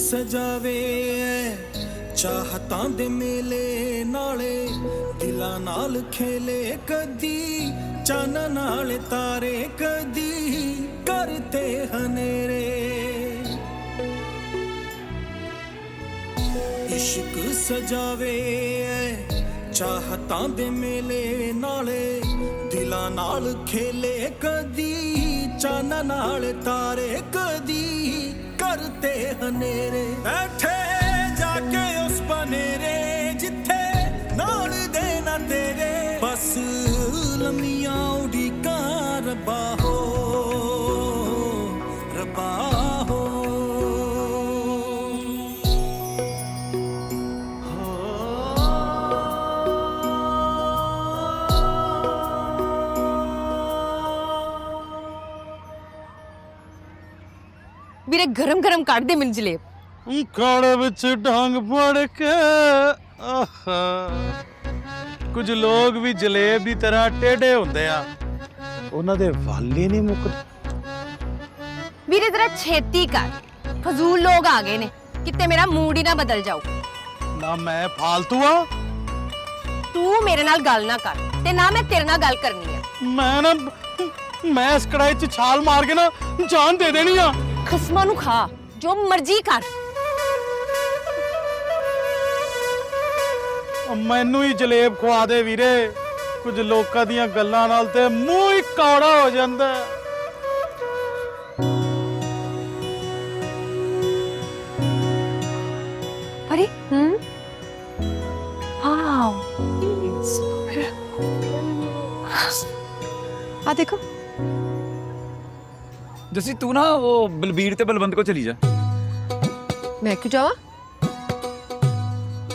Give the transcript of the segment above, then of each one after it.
सजावे चाहतां दे मेले नाले दिलां नाल खेले कदी चन नाल तारे कदी करते हनेरे इश्क सजावे चाहतां दे मेले नाले दिलां नाल खेले कदी चन नाल तारे कदी करते हनेरे बैठे जाके उस बनेरे जिथे नाल दे ना तेरे बस लम्मियां उड़ीका रब्बा हो रब्बा हो ਵੀਰੇ ਗਰਮ ਗਰਮ ਕੱਢ ਦੇ ਮੈਨੂੰ ਜਲੇਬ ਕਾੜੇ ਵਿੱਚ ਡਾਂਗ ਫੜ ਕੇ ਕੁਝ ਲੋਕ ਵੀ ਜਲੇਬ ਦੀ ਤਰ੍ਹਾਂ ਟੇਢੇ ਹੁੰਦੇ ਆ ਉਹਨਾਂ ਦੇ ਵਾਲ ਹੀ ਨਹੀਂ ਮੁੱਕਦੇ ਵੀਰੇ ਜ਼ਰਾ ਛੇਤੀ ਕਰ ਫਜ਼ੂਲ ਲੋਕ ਆ ਗਏ ਨੇ ਕਿਤੇ ਮੇਰਾ ਮੂਡ ਹੀ ਨਾ ਬਦਲ ਜਾਊ ਨਾ ਮੈਂ ਫਾਲਤੂ ਆ ਤੂੰ ਮੇਰੇ ਨਾਲ ਗੱਲ ਨਾ ਕਰ ਤੇ ਨਾ ਮੈਂ ਤੇਰੇ ਨਾਲ ਗੱਲ ਕਰਨੀ ਆ ਮੈਂ ਇਸ ਕੜਾਈ 'ਚ ਛਾਲ ਮਾਰ ਕੇ ਨਾ ਜਾਨ ਦੇ ਦੇਣੀ ਆ ਖਸਮਾਂ ਨੂੰ ਖਾ ਜੋ ਮਰਜ਼ੀ ਕਰ ਮੈਨੂੰ ਹੀ ਜਲੇਬ ਖਵਾ ਦੇ ਵੀਰੇ ਕੁਝ ਲੋਕਾਂ ਦੀਆਂ ਗੱਲਾਂ ਨਾਲ ਤੇ ਮੂੰਹ ਹੀ ਕੌੜਾ ਹੋ ਜਾਂਦਾ अरे वाओ आ देखो जैसी तू ना वो बलबीर ते बलवंत को चली जा मैं क्यों जावा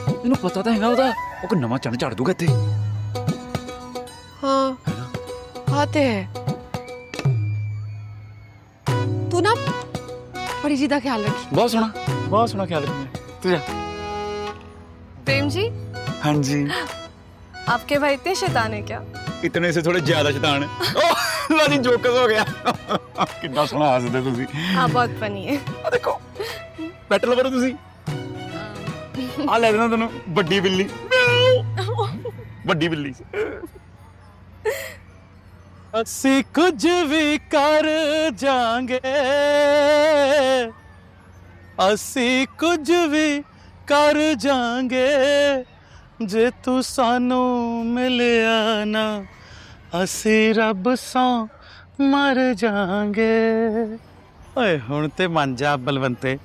तेनू पता तो हैगा ओदा ओ कोई नवा चढ़ दूगा इत्थे हाँ आते हैं तू ना बड़ी जी दा ख्याल रखी बहुत सोना ख्याल रखना तू जा प्रेम जी हाँ जी आपके भाई इतने शैतान है क्या? इतने से थोड़े ज्यादा शैतान है ला जी जोकस हो गया कितना सोना हसदे तुसी हाँ बहुत फनी है आ देखो बैटल करो तुसी आ ले देना तैनू बड्डी बिल्ली बड्डी बिल्ली ਅਸੀਂ ਕੁਝ ਵੀ ਕਰ ਜਾਾਂਗੇ ਅਸੀਂ ਕੁਝ ਵੀ ਕਰ ਜਾਾਂਗੇ ਜੇ ਤੂੰ ਸਾਨੂੰ ਮਿਲਿਆ ਨਾ ਅਸੀਂ ਰੱਬ ਸੌ ਮਰ ਜਾਾਂਗੇ ਓਏ ਹੁਣ ਤੇ ਮੰਨ ਜਾ ਬਲਵੰਤੇ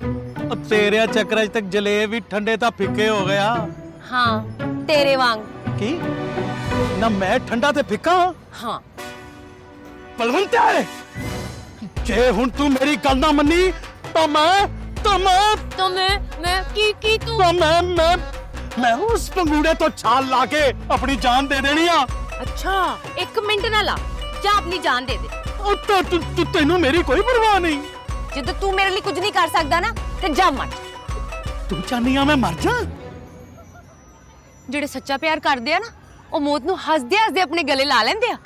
ਉਹ ਤੇਰੇ ਚੱਕਰਾਂ 'ਚ ਤੱਕ ਜਲੇਬ ਵੀ ਠੰਡੇ ਤਾਂ ਫਿੱਕੇ ਹੋ ਗਿਆ हाँ तेरे वांग ਕੀ ਨਾ ਮੈਂ ਠੰਡਾ ਤੇ ਫਿੱਕਾ हाँ ਬਲਵੰਤ ਹੈ ਜੇ ਹੁਣ ਤੂੰ ਮੇਰੀ ਗੱਲ ਨਾ ਮੰਨੀ ਤਾਂ ਮੈਂ तो मैं की तू ਤਾਂ ਮੈਂ ਉਸ ਪੰਗੂੜੇ ਤੋਂ ਛਾਲ ਲਾ ਕੇ ਆਪਣੀ ਜਾਨ ਦੇ ਦੇਣੀ ਆ अच्छा एक मिनट ना ला जा अपनी जान दे दे ਉਹ ਤੈਨੂੰ ਮੇਰੀ ਕੋਈ ਪਰਵਾਹ ਨਹੀਂ ਜਦੋਂ ਤੂੰ ਮੇਰੇ ਲਈ ਕੁਝ ਨਹੀਂ ਕਰ ਸਕਦਾ ਨਾ ਤੇ ਜਾ ਮਰ ਤੂੰ ਚਾਹਨੀ ਆ ਮੈਂ ਮਰ ਜਾ ਜਿਹੜੇ ਸੱਚਾ ਪਿਆਰ ਕਰਦੇ ਆ ਨਾ ਉਹ ਮੌਤ ਨੂੰ ਹੱਸਦੇ ਹੱਸਦੇ ਆਪਣੇ ਗਲੇ ਲਾ ਲੈਂਦੇ ਆ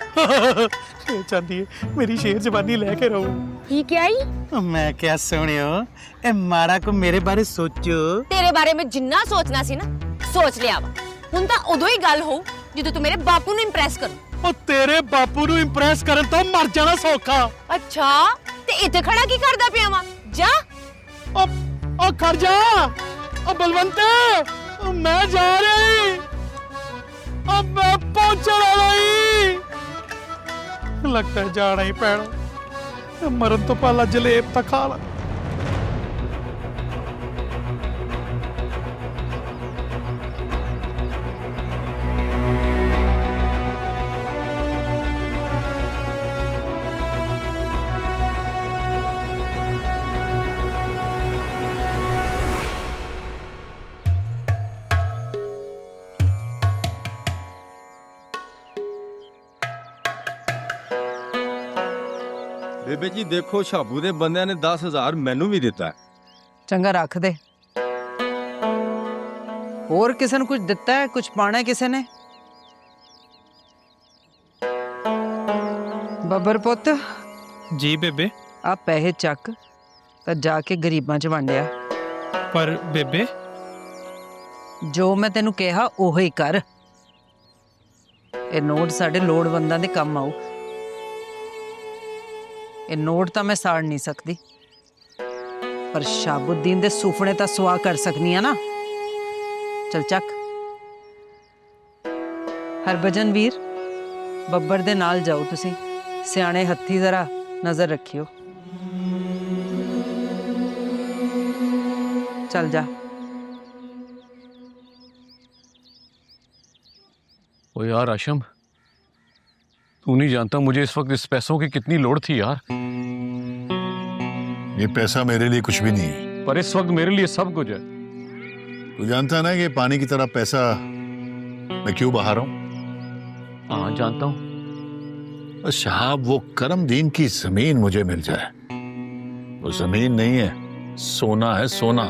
ਇਹ ਚਾਹਦੀ ਹੈ ਮੇਰੀ ਸ਼ੇਰ ਜ਼ਬਾਨੀ ਲੈ ਕੇ ਰਹੋ ਕੀ ਕਿਹਾ ਈ ਮੈਂ ਕਿਹਾ ਸੁਣਿਓ ਇਹ ਮਾੜਾ ਕੋ ਮੇਰੇ ਬਾਰੇ ਸੋਚੋ ਤੇਰੇ ਬਾਰੇ ਮੈਂ ਜਿੰਨਾ ਸੋਚਣਾ ਸੀ ਨਾ ਸੋਚ ਲਿਆ ਵਾ ਹੁਣ ਤਾਂ ਉਦੋਂ ਹੀ ਗੱਲ ਹੋਊ ਜਦੋਂ ਤੂੰ ਮੇਰੇ ਬਾਪੂ ਨੂੰ ਇੰਪ੍ਰੈਸ ਕਰੂ ਉਹ ਤੇਰੇ ਬਾਪੂ ਨੂੰ ਇੰਪ੍ਰੈਸ ਕਰਨ ਤੋਂ ਮਰ ਜਾਣਾ ਸੌਖਾ ਅੱਛਾ ਤੇ ਇੱਥੇ ਖੜਾ ਕੀ ਕਰਦਾ ਪਿਆ ਵਾ ਜਾ ਉਹ ਖੜ ਜਾ ਉਹ ਬਲਵੰਤ ਮੈਂ ਜਾ ਰਹੀ अब मैं पहुंचने वाली लगता है जाना ही पैना मरन तो पहला जलेब तक खा ला ਬੇਬੇ ਜੀ ਦੇਖੋ ਸ਼ਾਬੂ ਦੇ ਬੰਦਿਆਂ ਨੇ 10,000 ਮੈਨੂੰ ਵੀ ਦਿੱਤਾ ਚੰਗਾ ਰੱਖ ਦੇ ਹੋਰ ਕਿਸੇ ਨੂੰ ਕੁਝ ਦਿੱਤਾ ਹੈ ਕੁਝ ਪਾਣਾ ਹੈ ਕਿਸੇ ਨੇ ਬੱਬਰ ਪੁੱਤ जी बेबे ਆ ਪੈਸੇ ਚੱਕ ਤਾਂ ਜਾ ਕੇ ਗਰੀਬਾਂ 'ਚ ਵੰਡਿਆ पर बेबे जो मैं तेनू कहा ओही कर। ये नोट साडे लोड़वंदां दे काम आऊ। ये नोट तां मैं साड़ नहीं सकती, पर शाबुद्दीन दे सुफने तां सुआ कर सकनी है ना। चल चक। हरभजन वीर, बब्बर दे नाल जाओ तुसी। सियाणे हत्थी जरा नजर रखियो। चल जा। ओ यार आशम, तू नहीं जानता मुझे इस वक्त इस पैसों की कितनी लोड़ थी यार। ये पैसा मेरे लिए कुछ भी नहीं है, पर इस वक्त मेरे लिए सब कुछ है। तू जानता है ना कि पानी की तरह पैसा मैं क्यों बहा रहा हूं? हाँ जानता हूँ। बस साहब वो करमदीन की जमीन मुझे मिल जाए। वो जमीन नहीं है, सोना है, सोना।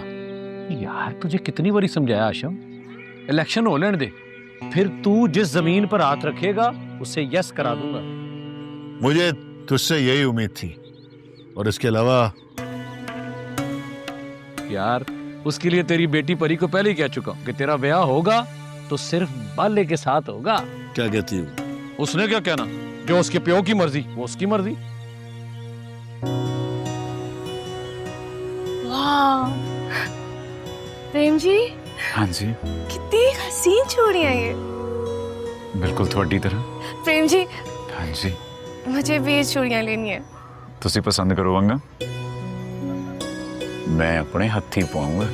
यार तुझे कितनी बारी समझाया आशम, इलेक्शन हो लेने दे, फिर तू जिस जमीन पर हाथ रखेगा उससे यस करा दूंगा। मुझे तुझसे यही उम्मीद थी, और इसके अलावा यार उसके लिए तेरी बेटी परी को पहले ही कह चुका हूं कि तेरा ब्याह होगा तो सिर्फ बाले के साथ होगा। क्या कहती हूँ? उसने क्या कहना, जो उसके प्यो की मर्जी वो उसकी मर्जी। वाह प्रेम जी, हाँ जी, कितनी हसीन चूड़ियां ये। बिल्कुल थोड़ी तरह। प्रेम जी, हाँ जी, मुझे भी ये चूड़ियां लेनी है। तुसी पसंद करो वंगा, मैं अपने हत्थी पाऊंगा।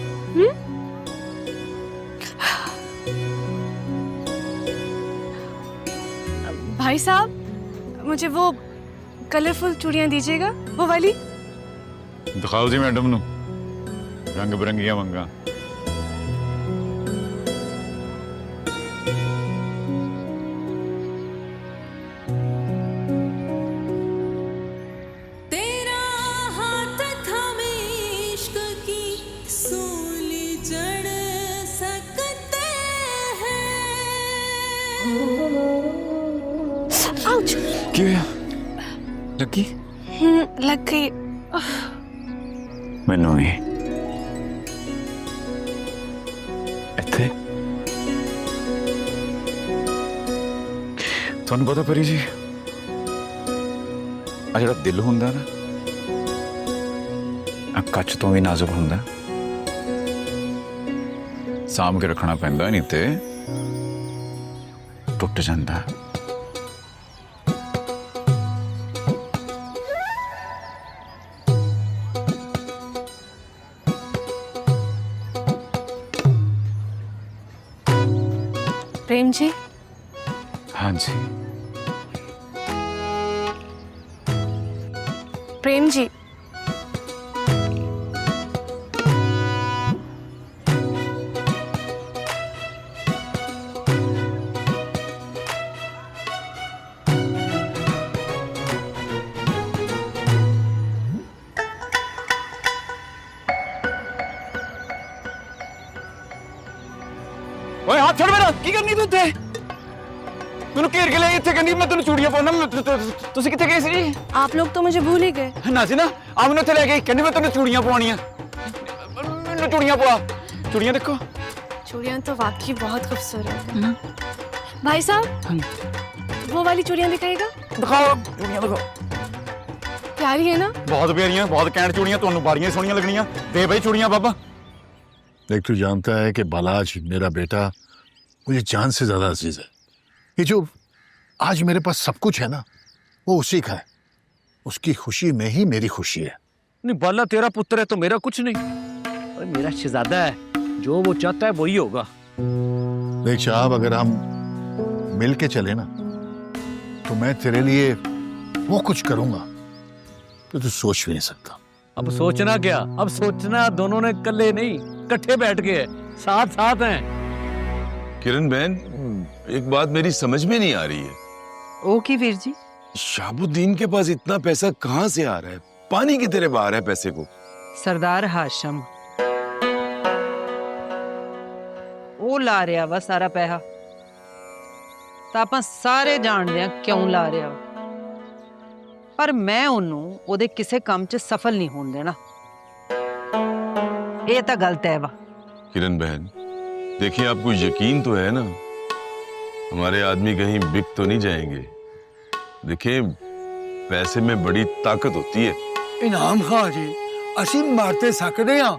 भाई साहब, मुझे वो कलरफुल चूड़ियां दीजिएगा, वो वाली। दिखाओ जी मैडम नु रंग बिरंगिया वंगा। तेरा हाथ थामे इश्क की सूली जड़ सकते हैं। आउच। क्यों लगी? लग गई। मैनू ही इत्थे ਤੁਹਾਨੂੰ ਪਤਾ ਪਰੀ ਜੀ, ਆ ਜਿਹੜਾ ਦਿਲ ਹੁੰਦਾ ਨਾ, ਆ ਕੱਚ ਤੋਂ ਵੀ ਨਾਜ਼ੁਕ ਹੁੰਦਾ, ਸਾਂਭ ਕੇ ਰੱਖਣਾ ਪੈਂਦਾ, ਨਹੀਂ ਤੇ ਟੁੱਟ ਜਾਂਦਾ। प्रेम जी, हाँ जी, प्रेम जी, ओए हाथ छोड़ मेरा, की करनी तू इत्थे? तूने घेर के ले इत्थे कहनी मैं तेन चूड़ियां पाना। तुसी कित्थे गए सी? आप लोग तो मुझे भूल ही गए। ना सी ना, आ मैनू इत्थे ले गई, कहनी मैं तेन चूड़ियां पवानियां। मैनू चूड़ियां पवा। चूड़ियां देखो। चूड़ियां तो वाकई बहुत खूबसूरत है। भाई साहब, वो वाली चूड़ियां दिखाएगा? दिखाओ चूड़ियां, दिखाओ। प्यारी है ना? बहुत प्यारियां, बहुत कैंट चूड़ियां, तुहानू बाड़ियां सोहणियां लगनियां। दे भाई चूड़ियां बाबा। देख, तू जानता है कि बालाज मेरा बेटा मुझे जान से ज्यादा अजीज है। ये जो आज मेरे पास सब कुछ है ना, वो उसी का है। उसकी खुशी में ही मेरी खुशी है। नहीं बाला तेरा पुत्र है तो मेरा कुछ नहीं, और मेरा शहजादा है, जो वो चाहता है वही होगा। देख साहब, अगर हम मिल के चले ना, तो मैं तेरे लिए वो कुछ करूंगा तो तू सोच भी नहीं सकता। अब सोचना क्या, अब सोचना दोनों ने कल्ले नहीं, इकट्ठे बैठ के साथ साथ हैं। किरण बहन, एक बात मेरी समझ में नहीं आ रही है। ओ की वीर जी? शाबुद्दीन के पास इतना पैसा कहां से आ रहा है? पानी की तरह बहा रहा है पैसे को। सरदार हाशम वो ला रहा वा सारा पैसा, तो आप सारे जानते हैं क्यों ला रहा वा। पर मैं उन्होंने ओदे किसे काम च सफल नहीं होने देना। ਇਹ ਤਾਂ ਗਲਤ ਹੈ ਵਾ। किरण बहन, देखिए आपको यकीन तो है ना हमारे आदमी कहीं बिक तो नहीं जाएंगे। देखिए पैसे में बड़ी ताकत होती है। ਇਨਾਮ ਖਾਂ ਜੀ, ਅਸੀਂ ਮਾਰ ਤੇ ਸਕਦੇ ਹਾਂ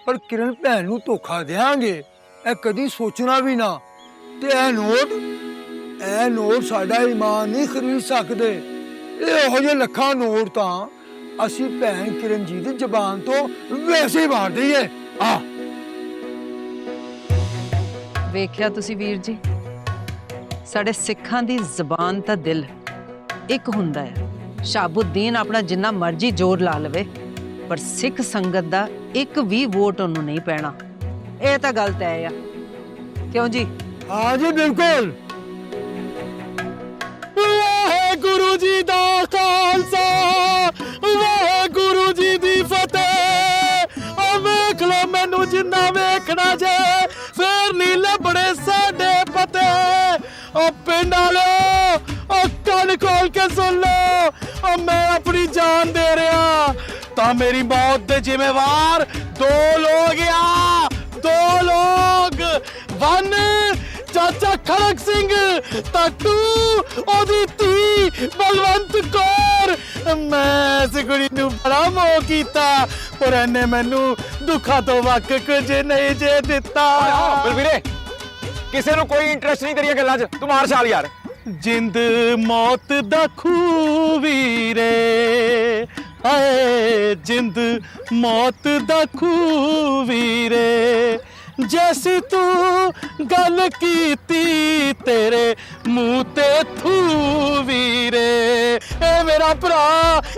ਪਰ ਕਿਰਨ ਭੈਣ ਨੂੰ ਧੋਖਾ ਦੇਾਂਗੇ ਇਹ ਕਦੀ ਸੋਚਣਾ ਵੀ ਨਾ। ਤੇ ਇਹ ਨੋਟ ਸਾਡਾ ਈਮਾਨ ਨਹੀਂ ਖਰੀਦ ਸਕਦੇ। ਇਹੋ ਜਿਹੇ ਲੱਖਾਂ ਨੋਟ ਤਾਂ ਅਸੀਂ ਭੈਣ ਕਿਰਨ ਜੀ ਦੀ ਜ਼ਬਾਨ ਤੋਂ ਵੈਸੇ ਹੀ ਮਾਰ ਦਈਏ। ਆ ਵੇਖਿਆ ਤੁਸੀਂ ਵੀਰ ਜੀ, ਸਾਡੇ ਸਿੱਖਾਂ ਦੀ ਜ਼ਬਾਨ ਤਾਂ ਦਿਲ ਇੱਕ ਹੁੰਦਾ ਹੈ। ਸ਼ਾਬੁਦੀਨ ਆਪਣਾ ਜਿੰਨਾ ਮਰਜ਼ੀ ਜ਼ੋਰ ਲਾ ਲਵੇ ਪਰ ਸਿੱਖ ਸੰਗਤ ਦਾ ਇੱਕ ਵੀ ਵੋਟ ਉਹਨੂੰ ਨਹੀਂ ਪੈਣਾ। ਇਹ ਤਾਂ ਗਲਤ ਹੈ ਆ, ਕਿਉਂ ਜੀ? ਹਾਂ ਜੀ ਬਿਲਕੁਲ। ਵਾਹਿਗੁਰੂ ਜੀ ਦਾ ਖਾਲਸਾ, ਵਾਹਿਗੁਰੂ ਜੀ ਦੀ ਫਤਿਹ। ਆ ਵੇਖ ਲੋ ਮੈਨੂੰ ਜਿੰਨਾ ਵੇਖਣਾ ਜੇ, ਫੇਰ ਨਹੀਂ ਲੱਭਣੇ ਸਾਡੇ ਪਤੇ। ओ पिंड वाले ओ कान खोल के सुन लो, ओ मैं अपनी जान दे रहा ता मेरी मौत दे जिम्मेवार दो लोग आ, दो लोग। वन चाचा खड़क सिंह तू ओदी धी बलवंत कौर। मैं इस कुड़ी नू बड़ा मोह कीता पर इन्ने मैनू दुखा तो वक कुछ नहीं जे दिता। बलवीरे ਕਿਸੇ ਨੂੰ ਕੋਈ ਇੰਟਰਸਟ ਨਹੀਂ ਤੇਰੀਆਂ ਗੱਲਾਂ 'ਚ, ਤੂੰ ਮਾਰ ਛਾਲ ਯਾਰ। ਜਿੰਦ ਮੌਤ ਦਾ ਖੂਹ ਵੀਰੇ, ਹਾਏ ਜਿੰਦ ਮੌਤ ਦਾ ਖੂਹ ਵੀਰੇ। ਜੈਸੀ ਤੂੰ ਗੱਲ ਕੀਤੀ ਤੇਰੇ ਮੂੰਹ ਤੇ ਥੂ ਵੀਰੇ। ਇਹ ਮੇਰਾ ਭਰਾ,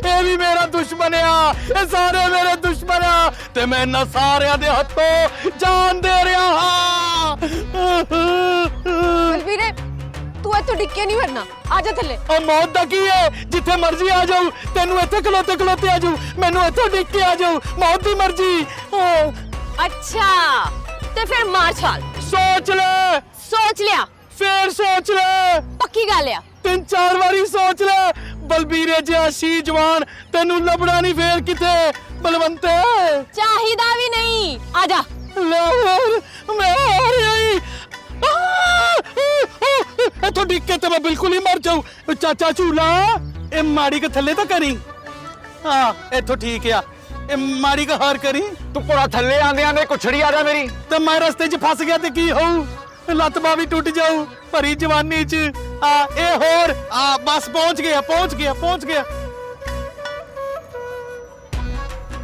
ਇਹ ਵੀ ਮੇਰਾ ਦੁਸ਼ਮਣ ਆ, ਇਹ ਸਾਰੇ ਮੇਰੇ ਦੁਸ਼ਮਣ ਆ ਤੇ ਮੈਂ ਇਹਨਾਂ ਸਾਰਿਆਂ ਦੇ ਹੱਥੋਂ ਜਾਨ ਦੇ ਰਿਹਾ ਹਾਂ। ਬਲਵੀਰੇ ਤੂੰ ਇੱਥੋਂ ਡਿੱਕੇ ਨਹੀਂ ਵਰਨਾ, ਆ ਜਾ ਥੱਲੇ। ਉਹ ਮੌਤ ਦਾ ਕੀ ਹੈ, ਜਿੱਥੇ ਮਰਜ਼ੀ ਆ ਜਾਊ। ਤੈਨੂੰ ਇੱਥੇ ਖਲੋਤੇ ਖਲੋਤੇ ਆ ਜਾਊ, ਮੈਨੂੰ ਇੱਥੋਂ ਡਿੱਗ ਕੇ ਆ ਜਾਊ, ਮੌਤ ਦੀ ਮਰਜ਼ੀ। ਅੱਛਾ ਤੇ ਫਿਰ ਮਾਰ ਛਾਲ। ਸੋਚ ਲੈ। ਸੋਚ ਲਿਆ? ਫੇਰ ਸੋਚ ਲੈ। ਪੱਕੀ ਗੱਲ ਆ? 3-4 ਵਾਰੀ ਸੋਚ ਲੈ। ਬਲਬੀਰੇ ਜਿਹਾ ਸੀ ਜਵਾਨ ਤੈਨੂੰ ਲੱਭਣਾ ਨਹੀਂ ਫੇਰ ਕਿਥੇ ਬਲਵੰਤੇ। ਚਾਹੀਦਾ ਵੀ ਨਹੀਂ, ਆ ਜਾ। ਲੈ ਮੈਂ ਆ ਰਿਹਾ ਹੀ। ਇੱਥੋਂ ਡਿੱਗ ਕੇ ਤੇ ਮੈਂ ਬਿਲਕੁਲ ਹੀ ਮਰ ਜਾਊ। ਚਾਚਾ ਝੂਲਾ ਇਹ ਮਾੜੀ ਕੇ ਥੱਲੇ ਤਾਂ ਕਰੀ। ਹਾਂ ਇੱਥੋਂ ਠੀਕ ਆ, ਇਹ ਮਾੜੀ ਕਾ ਹਾਰ ਕਰੀ। ਤੂੰ ਪੂਰਾ ਥੱਲੇ ਆਂਦੇ ਆਂਦੇ ਕੁਛੜੀ ਆ ਜਾ ਮੇਰੀ। ਤੇ ਮੈਂ ਰਸਤੇ 'ਚ ਫਸ ਗਿਆ ਤੇ ਕੀ ਹੋਊ? ਲੱਤ ਬਾਹ ਵੀ ਟੁੱਟ ਜਾਊ ਭਰੀ ਜਵਾਨੀ 'ਚ। ਆ ਇਹ ਹੋਰ ਆ ਬਸ ਪਹੁੰਚ ਗਿਆ ਪਹੁੰਚ ਗਿਆ ਪਹੁੰਚ ਗਿਆ।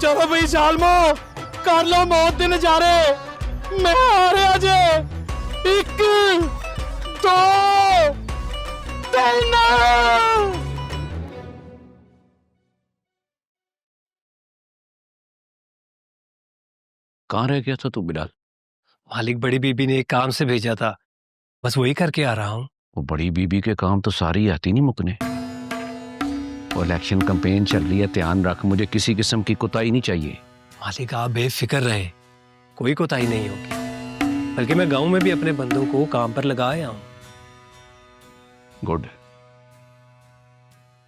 ਚਲੋ ਬਈ ਜ਼ਾਲਮੋ ਕਰ ਲਓ ਮੌਤ ਦੇ ਨਜ਼ਾਰੇ। ਮੈਂ ਆ ਰਿਹਾ ਜੇ। 1 2 3। कहाँ रह गया था तू बिलाल? मालिक बड़ी बीबी ने एक काम से भेजा था, बस वही करके आ रहा हूँ। वो बड़ी बीबी के काम तो सारी आती नहीं मुकने। वो इलेक्शन कैंपेन चल रही है, ध्यान रख, मुझे किसी किस्म की कोताही नहीं चाहिए। मालिक आप बेफिक्र रहे, कोई कोताही नहीं होगी। बल्कि मैं गांव में भी अपने बंदों को काम पर लगा आया हूँ। गुड,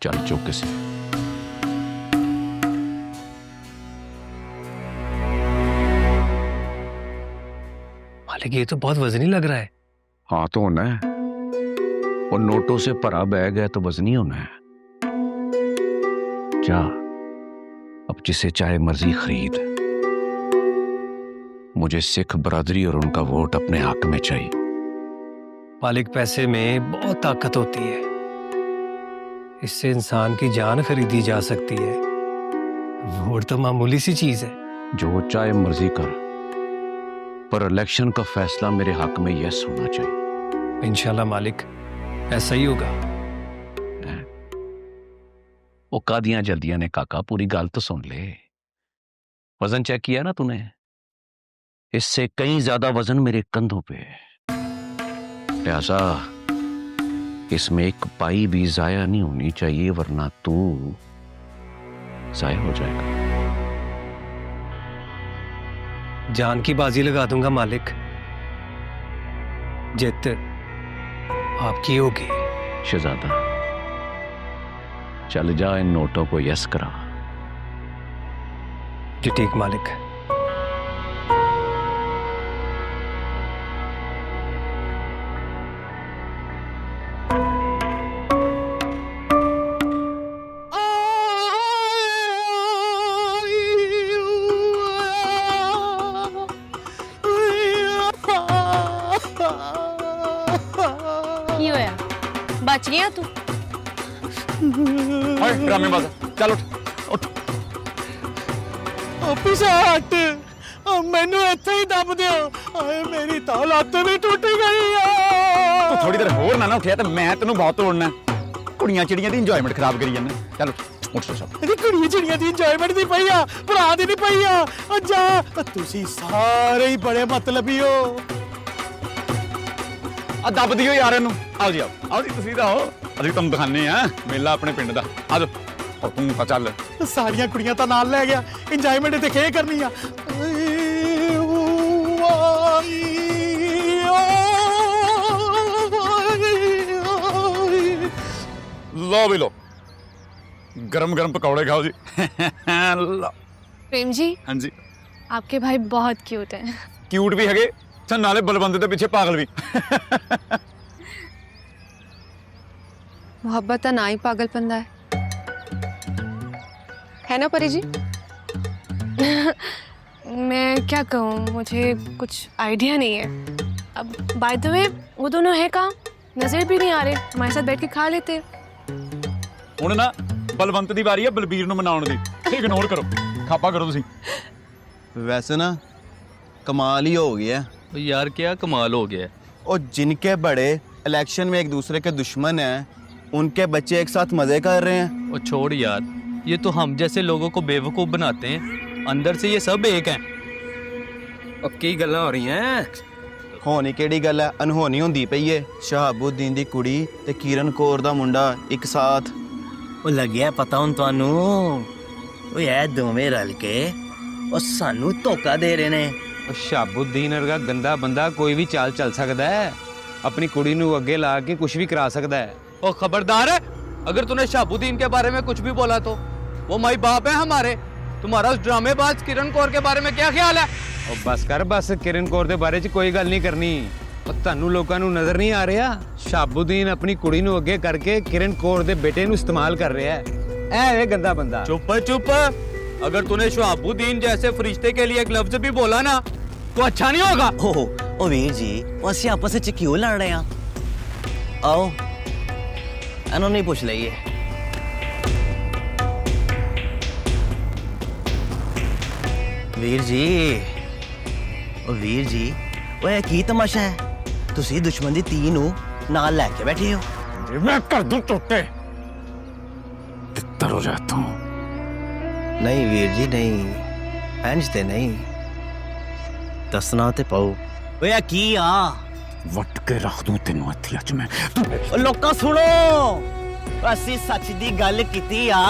चल चौके से। मालिक ये तो बहुत वजनी लग रहा है। हाँ तो होना है, वो नोटों से भरा बैग है तो वजनी होना है। जा अब जिसे चाहे मर्जी खरीद, मुझे सिख बरादरी और उनका वोट अपने हक में चाहिए। मालिक पैसे में बहुत ताकत होती है, इससे इंसान की जान खरीदी जा सकती है। वोट तो मामूली सी चीज है। जो चाहे मर्जी कर, पर इलेक्शन का फैसला मेरे हक में यस होना चाहिए। इंशाल्लाह मालिक ऐसा ही होगा। वो कादियां जल्दियां ने काका, पूरी गल तो सुन ले। वजन चेक किया ना तूने? इससे कहीं ज्यादा वजन मेरे कंधों पे है, लिहाजा इसमें एक पाई भी जाया नहीं होनी चाहिए, वरना तू जाया हो जाएगा। जान की बाजी लगा दूंगा मालिक, जित आपकी होगी। शहजादा चल जा, इन नोटों को यस करा। जी ठीक मालिक। बच गया तू। ओए ड्रामेबाज चल उठ उठ। पिछे हट, मैनू इत्थे ही दब दियो। आए मेरी तो लत्त भी टूट गई है। तू थोड़ी देर होर ना उठिया तो मैं तेनू बहुत तोड़ना। कुड़ियां चिड़ियां दी इंजॉयमेंट खराब करी जाने। चल उठ उठ सब। ਇਹਦੀ ਕੁੜੀਆਂ ਚਿੜੀਆਂ ਦੀ ਇੰਜੋਇਮੈਂਟ ਦੀ ਪਈ ਆ, ਭਰਾ ਦੀ ਨਹੀਂ ਪਈ ਆ। ਜਾ ਤੁਸੀਂ ਸਾਰੇ ਹੀ ਬੜੇ ਮਤਲਬੀ ਹੋ। ਆ ਦੱਬ ਦਿਓ ਯਾਰ ਇਹਨੂੰ। ਆਓ ਜੀ ਆਓ ਜੀ ਤੁਸੀਂ ਤਾਂ ਆਓ, ਅਸੀਂ ਤੁਹਾਨੂੰ ਦਿਖਾਣੇ ਆ ਮੇਲਾ ਆਪਣੇ ਪਿੰਡ ਦਾ। ਆ ਜਾਓ ਔਰ ਤੂੰ ਤਾਂ ਚੱਲ। ਸਾਰੀਆਂ ਕੁੜੀਆਂ ਤਾਂ ਨਾਲ ਲੈ ਗਿਆ, ਇੰਜੋਇਮੈਂਟ ਤੇ ਖੇ ਕਰਨੀ ਆ। लो भी लो, गरम गरम पकौड़े खाओ जी। लो। प्रेम जी, हाँ जी आपके भाई बहुत क्यूट हैं। क्यूट भी है, नाले बलबंद के पीछे पागल भी। मोहब्बत का ना ही पागलपन है ना परी जी? मैं क्या कहूँ, मुझे कुछ आइडिया नहीं है। अब बाय द वे वो दोनों है कहाँ? नजर भी नहीं आ रहे, हमारे साथ बैठ के खा लेते। ਹੁਣ ਨਾ ਬਲਵੰਤ ਦੀ ਵਾਰੀ ਹੈ ਬਲਬੀਰ ਨੂੰ ਮਨਾਉਣ ਦੀ। ਇਗਨੋਰ ਕਰੋ, ਖਾਪਾ ਕਰੋ ਤੁਸੀਂ। वैसे ना कमाल ही हो गया है। यार क्या कमाल हो गया है। और जिनके बड़े इलेक्शन में एक दूसरे के दुश्मन हैं, उनके बच्चे एक साथ मजे कर रहे हैं। और छोड़ यार, ये तो हम जैसे लोगों को बेवकूफ बनाते हैं, अंदर से ये सब एक हैं। अब की गल्लां हो रही हैं? होनी केड़ी गल है, अनहोनी होंदी पई है। शहाबुद्दीन दी कुड़ी ते किरण कौर दा मुंडा एक साथ। ਉਹ ਲੱਗਿਆ ਪਤਾ ਹੁਣ ਤੁਹਾਨੂੰ ਉਹ ਇਹ ਦੋਵੇਂ ਰਲ ਕੇ ਉਹ ਸਾਨੂੰ ਧੋਖਾ ਦੇ ਰਹੇ ਨੇ। ਸ਼ਹਾਬੁद्दीन ਵਰਗਾ ਗੰਦਾ ਬੰਦਾ ਕੋਈ ਵੀ ਚਾਲ ਚੱਲ ਸਕਦਾ ਹੈ, ਆਪਣੀ ਕੁੜੀ ਨੂੰ ਅੱਗੇ ਲਾ ਕੇ ਕੁਝ ਵੀ ਕਰਾ ਸਕਦਾ है। ओ खबरदार है, अगर तूने शहाबुद्दीन के बारे में कुछ भी बोला तो वो माई बाप है हमारे। तुम्हारा उस ड्रामेबाज किरण कौर के बारे में क्या ख्याल है? ਉਹ ਬਸ ਕਰ ਬਸ, ਕਿਰਨ ਕੌਰ ਦੇ ਬਾਰੇ 'ਚ ਕੋਈ ਗੱਲ ਨਹੀਂ ਕਰਨੀ। ਉਹ ਤੁਹਾਨੂੰ ਲੋਕਾਂ ਨੂੰ ਨਜ਼ਰ ਨਹੀਂ ਆ ਰਿਹਾ, ਸ਼ਹਾਬੁद्दीन ਆਪਣੀ ਕੁੜੀ ਨੂੰ ਅੱਗੇ ਕਰਕੇ ਕਿਰਨ ਕੌਰ ਦੇ ਬੇਟੇ ਨੂੰ ਇਸਤੇਮਾਲ ਕਰ ਰਿਹਾ ਹੈ। ਇਹ ਵੇ ਗੰਦਾ ਬੰਦਾ। चुप चुप, अगर तूने शहाबुद्दीन जैसे फरिश्ते के लिए एक लफ्ज भी बोला ना तो अच्छा नहीं होगा। ਉਹ ਵੀਰ ਜੀ, ਉਹ ਅਸੀਂ ਆਪਸ ਵਿੱਚ ਕਿਉਂ ਲੜ ਰਹੇ ਹਾਂ? ਆਓ ਇਹਨੂੰ ਨਹੀਂ ਪੁੱਛ ਲਈਏ। ਵੀਰ ਜੀ, ਉਹ ਵੀਰ ਜੀ, ਉਹ ਇਹ ਕੀ ਤਮਾਸ਼ਾ ਹੈ? ਤੁਸੀਂ ਦੁਸ਼ਮਣ ਦੀ ਧੀ ਨੂੰ ਨਾਲ ਲੈ ਕੇ ਬੈਠੇ ਹੋ। मैं कर दूं टोटे, तितर हो जाता हूँ। नहीं वीर जी नहीं, इंज ते नहीं, दसना ते पाओ। ओए की आ वट के रख दूं तेनू हत्थी अच मैं। लोका सुनो, ਅਸੀਂ ਸੱਚ ਦੀ ਗੱਲ ਕੀਤੀ ਆ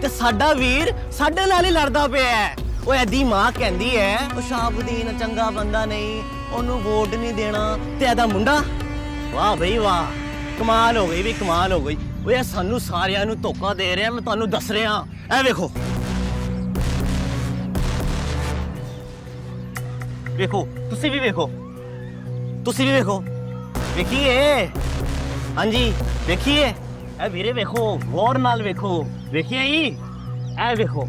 ਤੇ ਸਾਡਾ ਵੀਰ ਸਾਡੇ ਨਾਲ ਹੀ ਲੜਦਾ ਪਿਆ ਹੈ। ਉਹ ਇਹਦੀ ਮਾਂ ਕਹਿੰਦੀ ਹੈ ਉਹ ਸ਼ਹਾਬੁद्दीन ਚੰਗਾ ਬੰਦਾ ਨਹੀਂ, ਉਹਨੂੰ ਵੋਟ ਨਹੀਂ ਦੇਣਾ। ਤੇ ਇਹਦਾ ਮੁੰਡਾ, ਵਾਹ ਬਈ ਵਾਹ, ਕਮਾਲ ਹੋ ਗਈ ਵੀ ਕਮਾਲ ਹੋ ਗਈ। ਓਏ ਸਾਨੂੰ ਸਾਰਿਆਂ ਨੂੰ ਧੋਖਾ ਦੇ ਰਿਹਾ, ਮੈਂ ਤੁਹਾਨੂੰ ਦੱਸ ਰਿਹਾ। ਇਹ ਵੇਖੋ ਵੇਖੋ, ਤੁਸੀਂ ਵੀ ਵੇਖੋ, ਤੁਸੀਂ ਵੀ ਵੇਖੋ, ਵੇਖੀਏ। ਹਾਂਜੀ ਵੇਖੀਏ, ਇਹ ਵੀਰੇ ਵੇਖੋ, ਗੌਰ ਨਾਲ ਵੇਖੋ, ਵੇਖਿਆ ਜੀ? ਇਹ ਵੇਖੋ,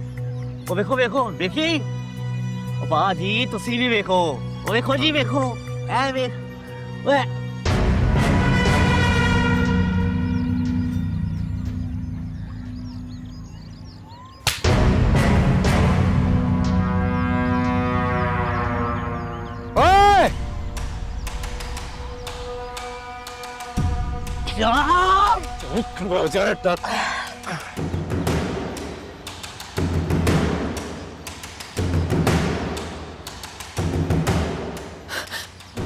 ਉਹ ਵੇਖੋ ਵੇਖੋ, ਵੇਖਿਆ ਜੀ? ਉਹ ਵਾਹ ਜੀ, ਤੁਸੀਂ ਵੀ ਵੇਖੋ, ਉਹ ਵੇਖੋ ਜੀ, ਵੇਖੋ, ਇਹ ਵੇਖ। ਓਏ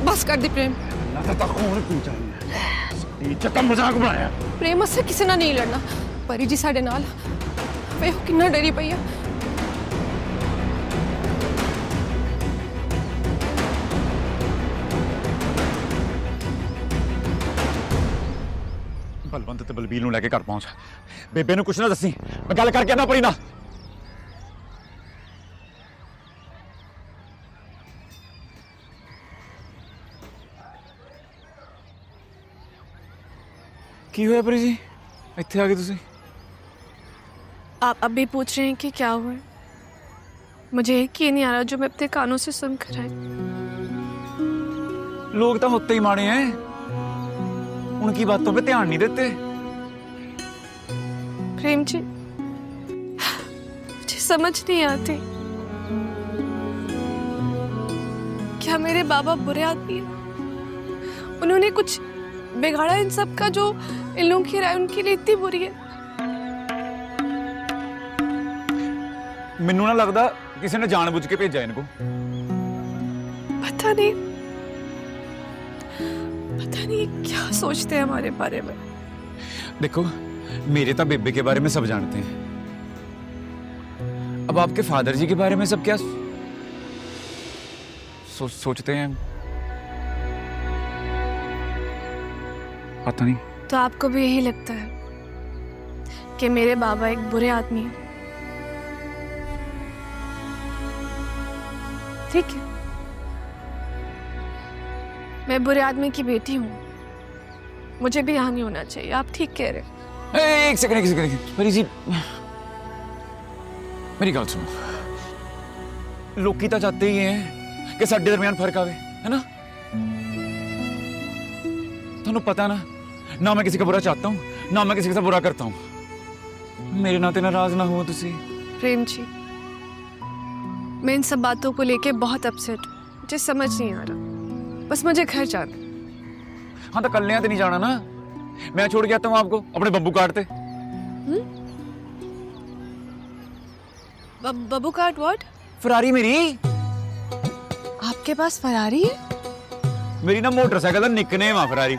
बस कर दी प्रेम। मजाक बनाया। प्रेम उससे किसी ना नहीं लड़ना। परी जी साडे नाल, ਵੇਖੋ ਕਿੰਨਾ ਡਰੀ ਪਈ ਆ। ਬਲਵੰਤ ਤੇ ਬਲਬੀਰ ਨੂੰ ਲੈ ਕੇ ਘਰ ਪਹੁੰਚ। ਬੇਬੇ ਨੂੰ ਕੁਛ ਨਾ ਦੱਸੀ, ਮੈਂ ਗੱਲ ਕਰਕੇ ਆਣਾ ਪਰੀ ਨਾ। ਕੀ ਹੋਇਆ ਪਰੀ ਜੀ, ਇੱਥੇ ਆ ਗਏ ਤੁਸੀਂ? आप अभी पूछ रहे हैं कि क्या हुआ है? मुझे यकीन नहीं आ रहा जो मैं अपने कानों से सुनकर आई। लोग तो होते ही माड़े हैं, उनकी बातों पे ध्यान नहीं देते। प्रेम जी, मुझे समझ नहीं आती, क्या मेरे बाबा बुरे आदमी हैं? उन्होंने कुछ बिगाड़ा इन सब का जो इन लोगों की राय उनके लिए इतनी बुरी है? ਮੈਨੂੰ ਨਾ ਲੱਗਦਾ ਕਿਸੇ ਨੇ ਜਾਣਬੁੱਝ ਕੇ ਭੇਜਿਆ ਇनको। पता नहीं क्या सोचते हैं हमारे बारे में। देखो, मेरे तो बेबे के बारे में सब जानते हैं, अब आपके फादर जी के बारे में सब क्या सोचते हैं पता नहीं। तो आपको भी यही लगता है कि मेरे बाबा एक बुरे आदमी हैं? ठीक है, मैं बुरे आदमी की बेटी हूँ, मुझे भी यहाँ नहीं होना चाहिए। आप ठीक कह रहे हैं। एक सेकंड परी जी, मेरी गल सुनो। लोकी तो चाहते ही हैं कि साडे दरमियान फर्क आवे, है ना? तुहानू पता ना, ना मैं किसी का बुरा चाहता हूँ, ना मैं किसी का बुरा करता हूँ। मेरे नाते नाराज ना हो तुसी। प्रेम जी, मैं इन सब बातों को लेके बहुत अपसेट हूँ, मुझे समझ नहीं आ रहा, बस मुझे घर जाना। हाँ तो कल्याण तो नहीं जाना ना, मैं छोड़ के आता हूँ आपको अपने बब्बू कार्ड पे। बब्बू कार्ड? व्हाट? फरारी मेरी। आपके पास फरारी है? मेरी ना मोटरसाइकिल का निकनेम है फरारी।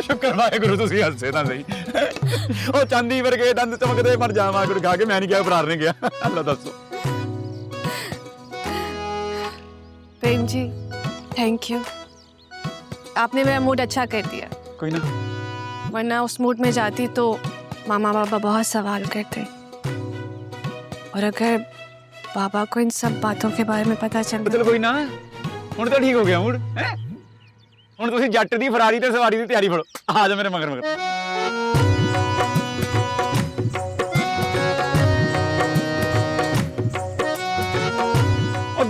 शुक्र वाहेगुरु तुसी हंसे ना सही। ओ चांदी वर्गे दंद चमकदे मर जावा गुरु खा के मैं नहीं क्या फरार ने गया। अल्लाह दसो। प्रेम जी, थैंक यू, आपने मेरा मूड अच्छा कर दिया। कोई ना, वरना उस मूड में जाती तो मामा बाबा बहुत सवाल करते, और अगर बाबा को इन सब बातों के बारे में पता चल चलो कोई ना, हुण तो ठीक हो गया मूड है। हुण तुसी जट दी फरारी ते सवारी दी तैयारी फड़ो, आ जा मेरे मगर मगर।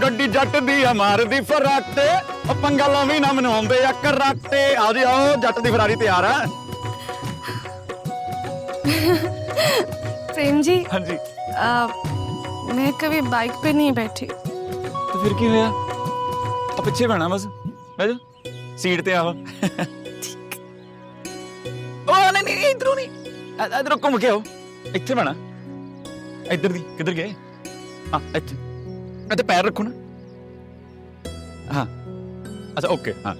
गड्डी जट दी हमार दी फराटे, पंगा लावी ना मनाउंदे आ कराटे। आओ जी आओ, जट दी फरारी तैयार है। प्रेम जी, हाँ जी, मैं कभी बाइक पे नहीं बैठी। तो फिर की होया? अब पीछे बैठना बस, बैठ सीट ते आओ। ओ नहीं इधरों नहीं, इधरों घूम के आओ, इत्थे बैठना। इधर दी किधर गए? हाँ इत्थे, इत्थे पैर रखो ना। हाँ अच्छा ओके, हाँ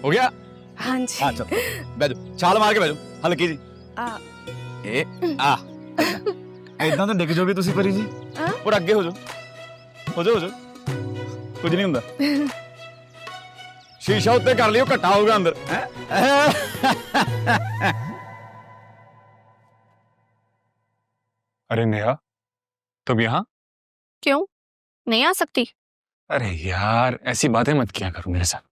हो गया। हाँ जी, हाँ चलो बैठो, छाल मार के बैठो हल्की जी। ए आ इतना तो डिग जाओगे तुसी परी जी, और आगे हो जाओ, हो जाओ कुछ नहीं हुंदा। शीशा उत्ते कर लियो, घट्टा होगा अंदर। अरे नेहा, तुम यहाँ? क्यों नहीं आ सकती? अरे यार ऐसी बातें मत किया करो मेरे साथ।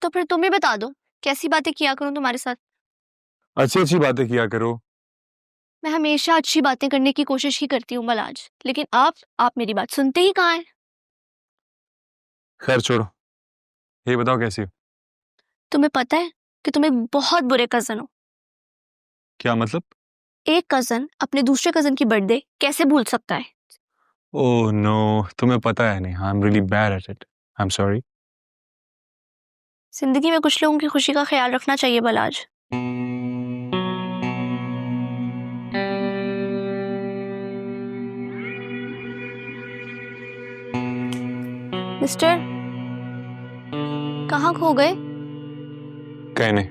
तो फिर तुम ही बता दो कैसी बातें किया करूं तुम्हारे साथ। अच्छी अच्छी बातें किया करो। मैं हमेशा अच्छी बातें करने की कोशिश ही करती हूँ मलाज, लेकिन आप मेरी बात सुनते ही कहाँ हैं। खैर छोड़ो, ये बताओ कैसी हो? तुम्हें पता है कि तुम एक बहुत बुरे कजन हो। क्या मतलब? एक कजन अपने दूसरे कजन की बर्थडे कैसे भूल सकता है? ओह नो, तुम्हें पता है नहीं। I am really bad at it, I am sorry. जिंदगी में कुछ लोगों की खुशी का ख्याल रखना चाहिए बलाज। मिस्टर, कहाँ खो गए? कहीं नहीं।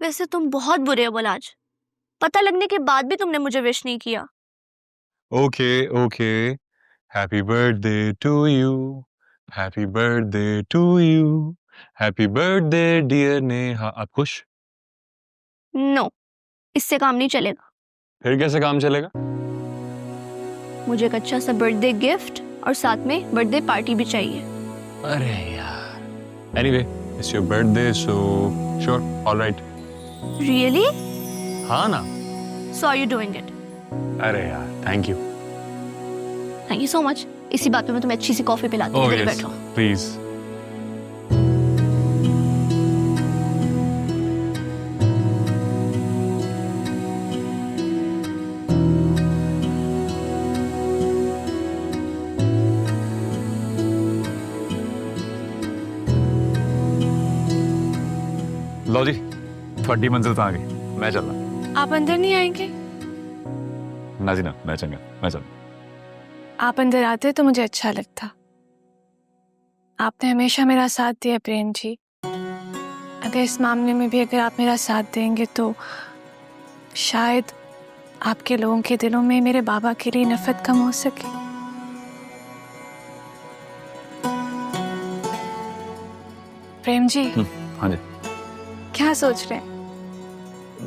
वैसे तुम बहुत बुरे हो बलाज, पता लगने के बाद भी तुमने मुझे विश नहीं किया। Okay okay, happy birthday to you, happy birthday to you, happy birthday dear Neha. आप खुश? नो, इससे काम नहीं चलेगा। फिर कैसे काम चलेगा? मुझे एक अच्छा सा बर्थडे गिफ्ट और साथ में बर्थडे पार्टी भी चाहिए। अरे यार, anyway it's your birthday so sure, alright. Really? हाँ ना। सो आर यू डूइंग इट? अरे यार thank you. Thank you so much. इसी बात पे मैं तुम्हें अच्छी सी कॉफी पिलाती हूँ। बैठो प्लीज। लो जी, थोड़ी मंजिल तो आ गई, मैं चलना। आप अंदर नहीं आएंगे? ना जी ना, मैं चंगा, मैं चल। आप अंदर आते तो मुझे अच्छा लगता। आपने हमेशा मेरा साथ दिया प्रेम जी। अगर इस मामले में भी अगर आप मेरा साथ देंगे तो शायद आपके लोगों के दिलों में मेरे बाबा के लिए नफरत कम हो सके। प्रेम जी। हाँ जी। क्या सोच रहे हैं?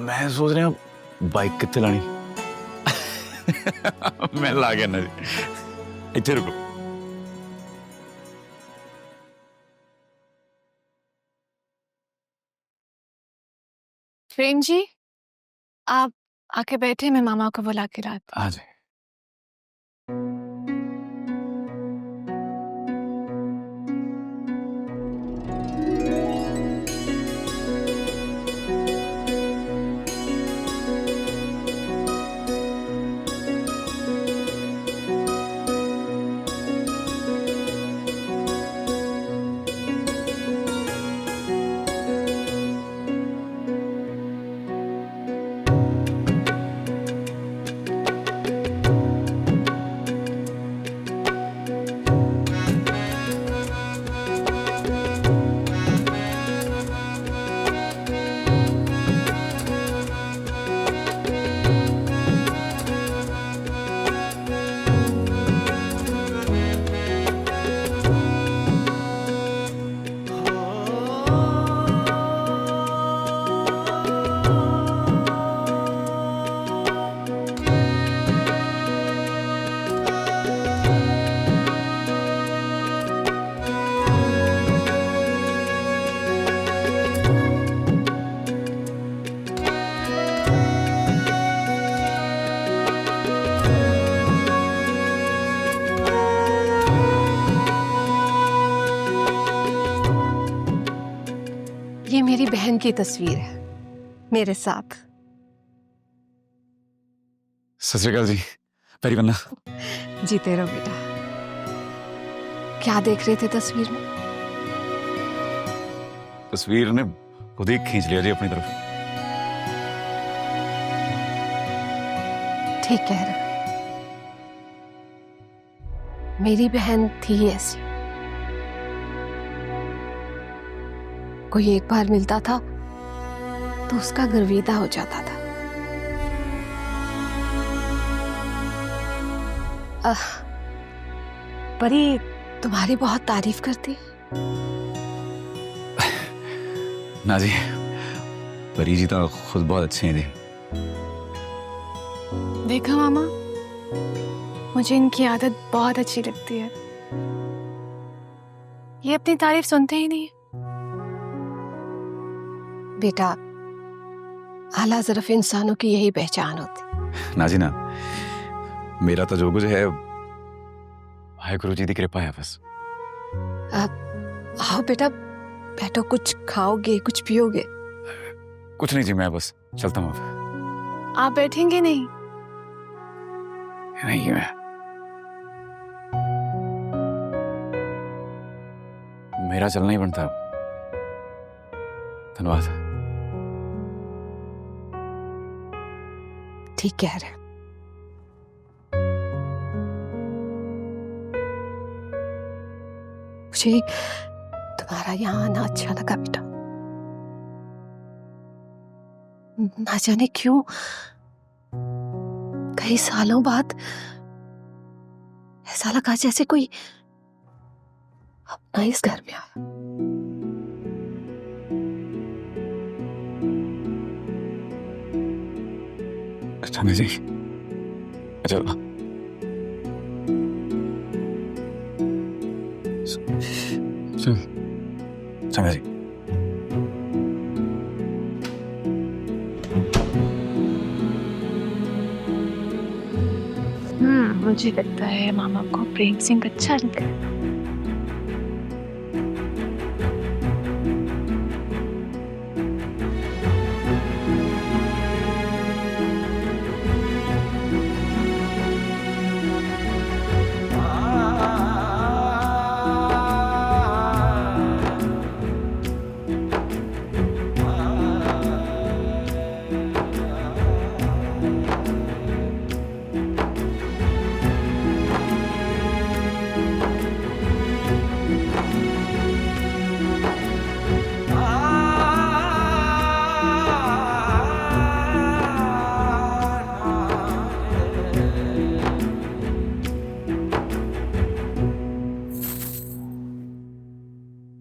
मैं सोच रहा हूँ बाइक कितने लानी। मैं ला गया ना जी, इतने रुको। प्रेम जी, आप आके बैठे, मैं मामा को बुला के लाती हूँ। हाँ जी। ये मेरी बहन की तस्वीर है मेरे साथ। सत श्री अकाल जी, पैरी बन्ना। जीते रहो बेटा। क्या देख रहे थे तस्वीर में? तस्वीर ने खुद ही खींच लिया जी अपनी तरफ। ठीक कह रहे। मेरी बहन थी ऐसी। कोई एक बार मिलता था तो उसका गर्विदा हो जाता था। परी तुम्हारी बहुत तारीफ करती। ना जी, परी जी तो खुद बहुत अच्छे हैं जी। देखा मामा, मुझे इनकी आदत बहुत अच्छी लगती है। ये अपनी तारीफ सुनते ही नहीं। बेटा, आला ज़रफ़ इंसानों की यही पहचान होती। ना जी ना, मेरा तो जो कुछ है वाहेगुरु जी की कृपा है बस। आओ बेटा, बैठो, कुछ खाओगे, कुछ पियोगे? कुछ नहीं जी, मैं बस चलता हूँ अब। आप बैठेंगे नहीं? नहीं, मैं मेरा चलना ही बनता। धन्यवाद। ठीक कह रहे। मुझे तुम्हारा यहाँ आना अच्छा लगा बेटा। ना जाने क्यों कई सालों बाद ऐसा लगा जैसे कोई अपना इस घर में आया। अच्छा जी, अच्छा चंगा जी। मुझे लगता है मामा को प्रेम सिंह अच्छा लगा।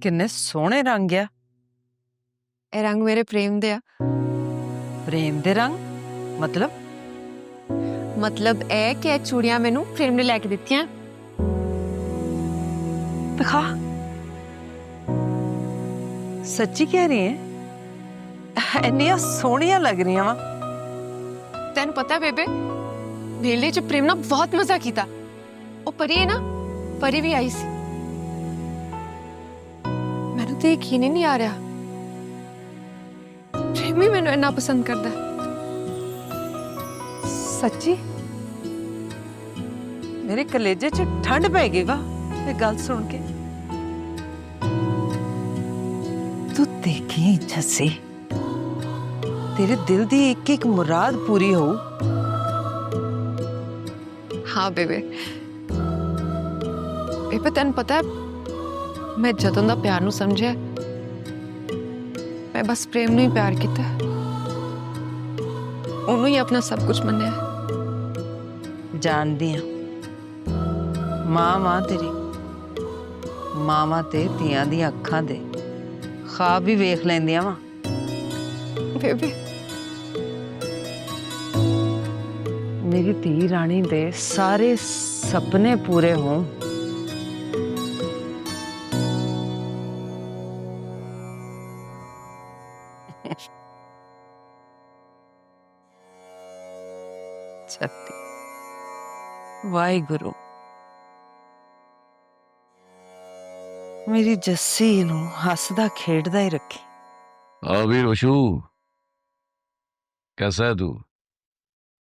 किन्ने सोहने रंग आ। ਇਹ ਰੰਗ ਮੇਰੇ ਪ੍ਰੇਮ ਦੇ ਆ। प्रेम दे रंग मतलब? ਮਤਲਬ ਇਹ ਕਿ ਇਹ ਚੂੜੀਆਂ ਮੈਨੂੰ ਪ੍ਰੇਮ ਨੇ ਲੈ ਕੇ ਦਿੱਤੀਆਂ। दिखा, सच्ची कह रही है? इन्नियां सोहणियां लग रही वा। ਤੈਨੂੰ ਪਤਾ ਬੇਬੇ, ਮੇਲੇ 'ਚ ਪ੍ਰੇਮ ਨਾਲ ਬਹੁਤ ਮਜ਼ਾ ਕੀਤਾ। ਉਹ ਪਰੀ ਹੈ ਨਾ, ਪਰੀ ਵੀ ਆਈ ਸੀ। ਮੈਨੂੰ ਤੇ ਯਕੀਨ ਹੀ ਨਹੀਂ ਆ ਰਿਹਾ, ਪ੍ਰੇਮ ਵੀ ਮੈਨੂੰ ਇੰਨਾ ਪਸੰਦ ਕਰਦਾ। सच्ची मेरे कलेजे च ठंड पै गई वा ये गल सुन के। तू देखी जस्सी, तेरे दिल दी एक एक मुराद पूरी हो। हाँ बेबे, बेबे तेन पता है, मैं जदों दा प्यार नू समझिया, मैं बस प्रेम नू ही प्यार किया, उन्होंने ही अपना सब कुछ मन्निया। जानदी हां मां तेरी, मावां ते धीआं दी अखां दे ख्वाब भी वेख लैंदियां वा। बेबे मेरी धी रानी दे सारे सपने पूरे हों। वाहिगुरु मेरी जस्सी नू हसदा खेड़दा ही रखी। अभी रोशू, कैसा है तू?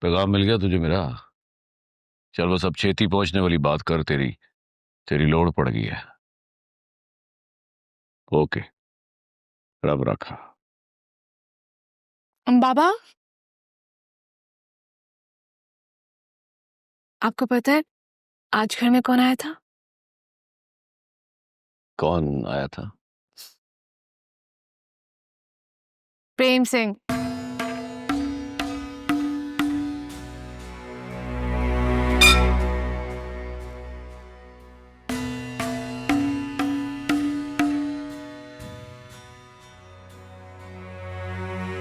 पैगाम मिल गया तुझे मेरा? चल बस अब छेती पहुंचने वाली बात कर, तेरी लोड़ पड़ गई है। ओके, रब रखा। बाबा, आपको पता है आज घर में कौन आया था? कौन आया था? प्रेम सिंह।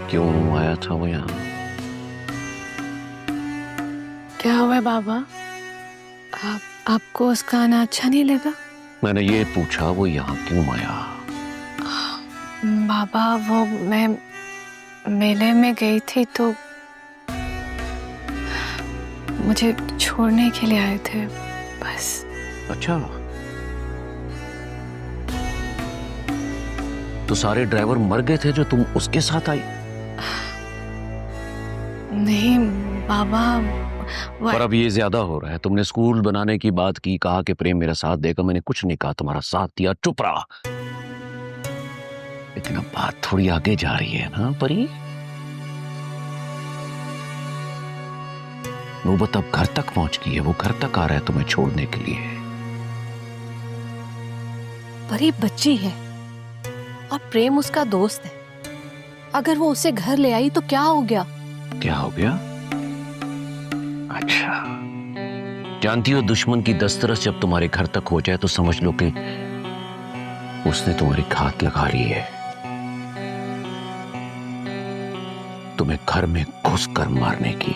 क्यों आया था वो यहाँ? क्या हुआ है बाबा? आपको उसका आना अच्छा नहीं लगा? मैंने ये पूछा वो यहाँ क्यों आया? बाबा वो मैं मेले में गई थी तो मुझे छोड़ने के लिए आए थे बस। अच्छा, तो सारे ड्राइवर मर गए थे जो तुम उसके साथ आई? नहीं बाबा, पर अब ये ज्यादा हो रहा है। तुमने स्कूल बनाने की बात की, कहा कि प्रेम मेरा साथ देगा, मैंने कुछ नहीं कहा, तुम्हारा साथ दिया, चुप रहा। लेकिन अब बात थोड़ी आगे जा रही है ना परी? नौबत अब घर तक पहुंच गई है, वो घर तक आ रहा है तुम्हें छोड़ने के लिए। परी बच्ची है और प्रेम उसका दोस्त है, अगर वो उसे घर ले आई तो क्या हो गया? क्या हो गया? अच्छा, जानती हो दुश्मन की दस्तरस जब तुम्हारे घर तक हो जाए तो समझ लो कि उसने तुम्हारी घात लगा ली है, तुम्हें घर में घुस कर मारने की।